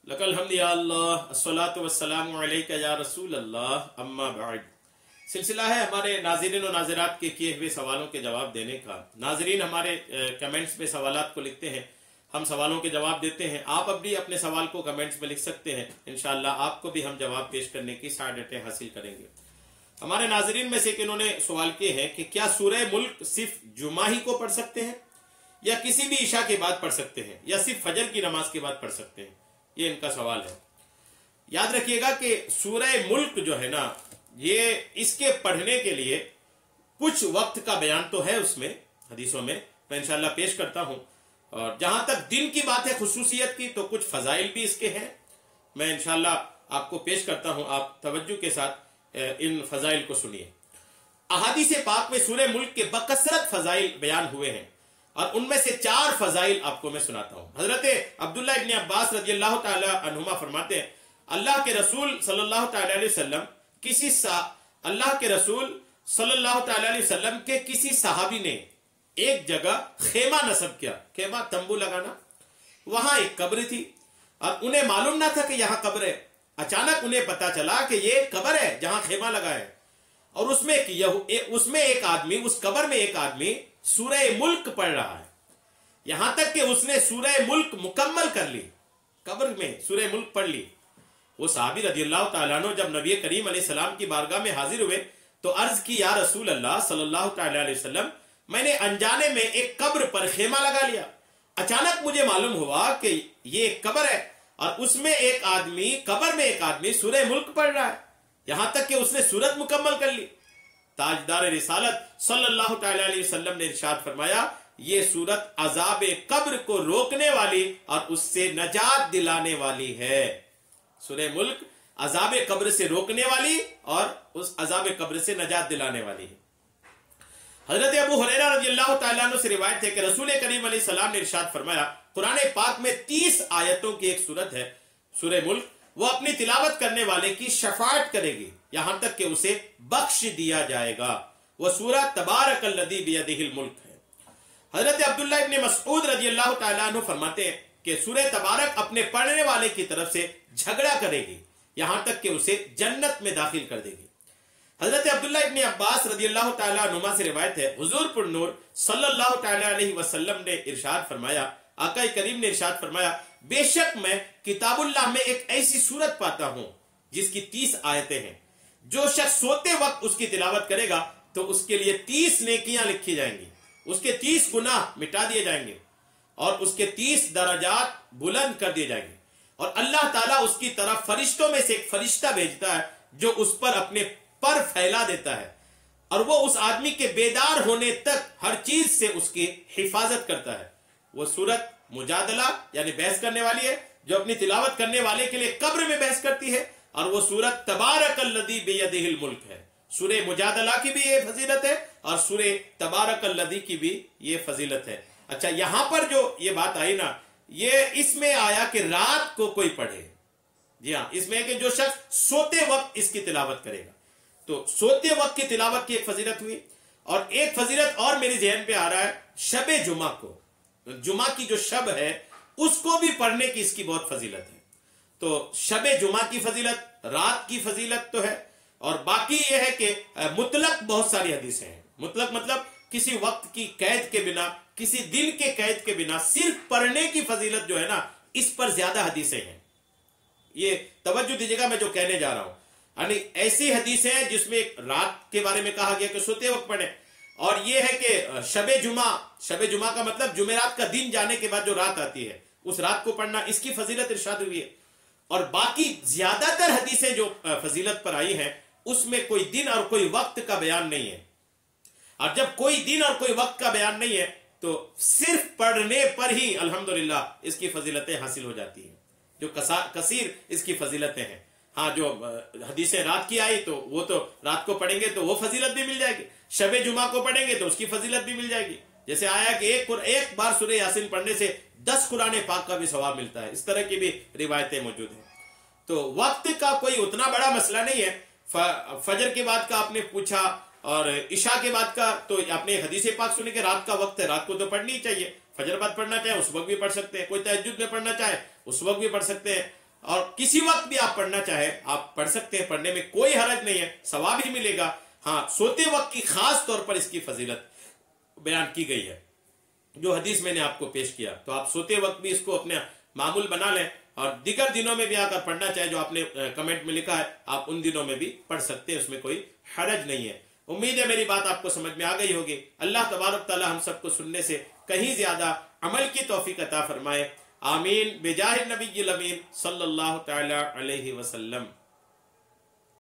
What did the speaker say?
लकल हम्द या अल्लाह अस्सलातु वस्सलामु अलैका या रसूल अल्लाह अम्मा बाद। सिलसिला है हमारे नाज़रीन और नाज़रात के किए हुए सवालों के जवाब देने का। नाज़रीन हमारे कमेंट्स में सवालात को लिखते हैं, हम सवालों के जवाब देते हैं। आप अब भी अपने सवाल को कमेंट्स में लिख सकते हैं, इंशाअल्लाह आपको भी हम जवाब पेश करने की सआदतें हासिल करेंगे। हमारे नाज़रीन में से एक इन्होंने सवाल किए हैं कि क्या सूरह मुल्क सिर्फ जुमा ही को पढ़ सकते हैं या किसी भी ईशा के बाद पढ़ सकते हैं या सिर्फ फजर की नमाज के बाद पढ़ सकते हैं, ये इनका सवाल है। याद रखिएगा कि सूरह मुल्क जो है ना, ये इसके पढ़ने के लिए कुछ वक्त का बयान तो है उसमें हदीसों में, मैं इंशाअल्लाह पेश करता हूं। और जहां तक दिन की बात है खुसूसियत की, तो कुछ फजाइल भी इसके हैं, मैं इंशाअल्लाह आपको पेश करता हूं। आप तवज्जो के साथ इन फजाइल को सुनिए। अहादीस पाक में सूरह मुल्क के बकसरत फजाइल बयान हुए हैं और उनमें से 4 फजाइल आपको मैं सुनाता हूं। हजरत अब्दुल्लाह इब्न अब्बास रज़ियल्लाहु ताला अन्हुमा फरमाते हैं, अल्लाह के रसूल सल्लल्लाहु ताला अलैहि वसल्लम के किसी सहाबी ने एक जगह खेमा नस्ब किया। खेमा तंबू लगाना। वहां एक कब्र थी और उन्हें मालूम ना था कि यहां कब्र है। अचानक उन्हें पता चला कि ये कब्र है जहां खेमा लगा है और उसमें एक आदमी, उस कब्र में एक आदमी सूरह मुल्क पढ़ रहा है। यहां तक कि उसने सूरह मुल्क मुकम्मल कर ली, कब्र में सूरह मुल्क पढ़ ली। वो साहबी रज़ियल्लाहु ताला अन्हु जब नबी करीम अलैहिस्सलाम की बारगाह में हाजिर हुए तो अर्ज की, या रसूल अल्लाह सल्लल्लाहु ताला अलैहि वसल्लम, मैंने अनजाने में एक कब्र पर खेमा लगा लिया। अचानक मुझे मालूम हुआ कि ये एक कब्र है और उसमें एक आदमी, कब्र में एक आदमी सूरह मुल्क पढ़ रहा है, यहां तक कि उसने सूरत मुकम्मल कर ली। ताजदार रिसालत सल्लल्लाहु ताला अलैहि वसल्लम ने इरशाद फरमाया, ये सूरत अजाब कब्र को रोकने वाली और उससे नजात दिलाने वाली है। सूरह मुल्क अजाब कब्र से रोकने वाली और उस अजाब कब्र से नजात दिलाने वाली है। हजरत अबू हुरैरा रज़ियल्लाहु ताला अन्हु से रिवायत है कि रसूल करीम अलैहि सलाम ने इरशाद फरमाया, कुरान पाक में 30 आयतों की एक सूरत है सूरह मुल्क, वो अपनी तिलावत करने वाले की शफाअत करेगी यहां तक कि उसे बख्श दिया जाएगा। वह सूरह तबारकल्लज़ी बियदिहिल मुल्क है। हजरत अब्दुल्लाह इब्न मसऊद रज़ियल्लाहु ताला अन्हु फरमाते हैं कि सूरह तबारक अपने पढ़ने वाले की तरफ से झगड़ा करेगी यहां तक कि उसे जन्नत में दाखिल कर देगी। हजरत अब्दुल्लाह इब्न अब्बास रज़ियल्लाहु ताला अन्हुमा से रिवायत है, हुजूर पुर नूर सल्लल्लाहु ताला अलैहि वसल्लम ने इरशाद फरमाया, आका करीम ने इरशाद फरमाया, बेशक मैं किताबुल्लाह में एक ऐसी सूरत पाता हूं जिसकी 30 आयतें हैं। जो शख्स सोते वक्त उसकी तिलावत करेगा तो उसके लिए 30 नेकियां लिखी जाएंगी, उसके 30 गुनाह मिटा दिए जाएंगे और उसके 30 दराजात बुलंद कर दिए जाएंगे। और अल्लाह ताला उसकी तरफ फरिश्तों में से एक फरिश्ता भेजता है जो उस पर अपने पर फैला देता है और वो उस आदमी के बेदार होने तक हर चीज से उसकी हिफाजत करता है। वो सूरत मुजादला यानी बहस करने वाली है, जो अपनी तिलावत करने वाले के लिए कब्र में बहस करती है, और वो सूरत तबारकल्लज़ी बियदिहिल मुल्क है। सूरह मुजादला की भी ये फजीलत है और सूरह तबारकल्लज़ी की भी ये फजीलत है। अच्छा, यहां पर जो ये बात आई ना, ये इसमें आया कि रात को कोई पढ़े। जी हाँ, इसमें कि जो शख्स सोते वक्त इसकी तिलावत करेगा, तो सोते वक्त की तिलावत की एक फजीलत हुई। और एक फजीलत और मेरे जहन पे आ रहा है, शबे जुमा को, जुमा की जो शब है उसको भी पढ़ने की इसकी बहुत फजीलत है। तो शबे जुमा की फजीलत, रात की फजीलत तो है, और बाकी यह है कि मुतलक बहुत सारी हदीसें हैं। मुतलक मतलब किसी वक्त की कैद के बिना, किसी दिन के कैद के बिना सिर्फ पढ़ने की फजीलत जो है ना, इस पर ज्यादा हदीसें हैं। ये तवज्जो दीजिएगा मैं जो कहने जा रहा हूं, यानी ऐसी हदीसें हैं जिसमें रात के बारे में कहा गया कि सोते वक्त पढ़े, और ये है कि शबे जुमा का मतलब जुमेरात का दिन जाने के बाद जो रात आती है उस रात को पढ़ना, इसकी फजीलत इरशाद हुई है। और बाकी ज्यादातर हदीसें जो फजीलत पर आई हैं उसमें कोई दिन और कोई वक्त का बयान नहीं है। और जब कोई दिन और कोई वक्त का बयान नहीं है तो सिर्फ पढ़ने पर ही अल्हम्दुलिल्लाह इसकी फजीलतें हासिल हो जाती हैं, जो कसीर इसकी फजीलतें हैं। हाँ, जो हदीसें रात की आई तो वो तो रात को पढ़ेंगे तो वो फजीलत भी मिल जाएगी, शबे जुमा को पढ़ेंगे तो उसकी फजीलत भी मिल जाएगी। जैसे आया कि एक बार सूरह यासीन पढ़ने से 10 कुरान पाक का भी सवाब मिलता है, इस तरह की भी रिवायतें मौजूद हैं। तो वक्त का कोई उतना बड़ा मसला नहीं है। फजर के बाद का आपने पूछा और इशा के बाद का, तो आपने हदीस पाक सुने कि रात का वक्त है, रात को तो पढ़नी ही चाहिए। फजर बाद पढ़ना चाहे उस वक्त भी पढ़ सकते हैं, कोई तहज्जुद में पढ़ना चाहे उस वक्त भी पढ़ सकते हैं। اور کسی وقت بھی آپ پڑھنا چاہیں آپ پڑھ سکتے ہیں، پڑھنے میں کوئی حرج نہیں ہے، ثواب ہی ملے گا۔ ہاں سوتے وقت کی خاص طور پر اس کی فضیلت بیان کی گئی ہے جو حدیث میں نے آپ کو پیش کیا، تو آپ سوتے وقت بھی اس کو اپنے معمول بنا لیں، اور دیگر دنوں میں بھی اگر پڑھنا چاہے جو آپ نے کمنٹ میں لکھا ہے آپ ان دنوں میں بھی پڑھ سکتے ہیں، اس میں کوئی حرج نہیں ہے۔ امید ہے میری بات آپ کو سمجھ میں آ گئی ہوگی۔ اللہ تبارک تعالی ہم سب کو سننے سے کہیں زیادہ عمل کی توفیق عطا فرمائے، آمین بجاہ النبی الامین صلی اللہ تعالی علیہ وسلم۔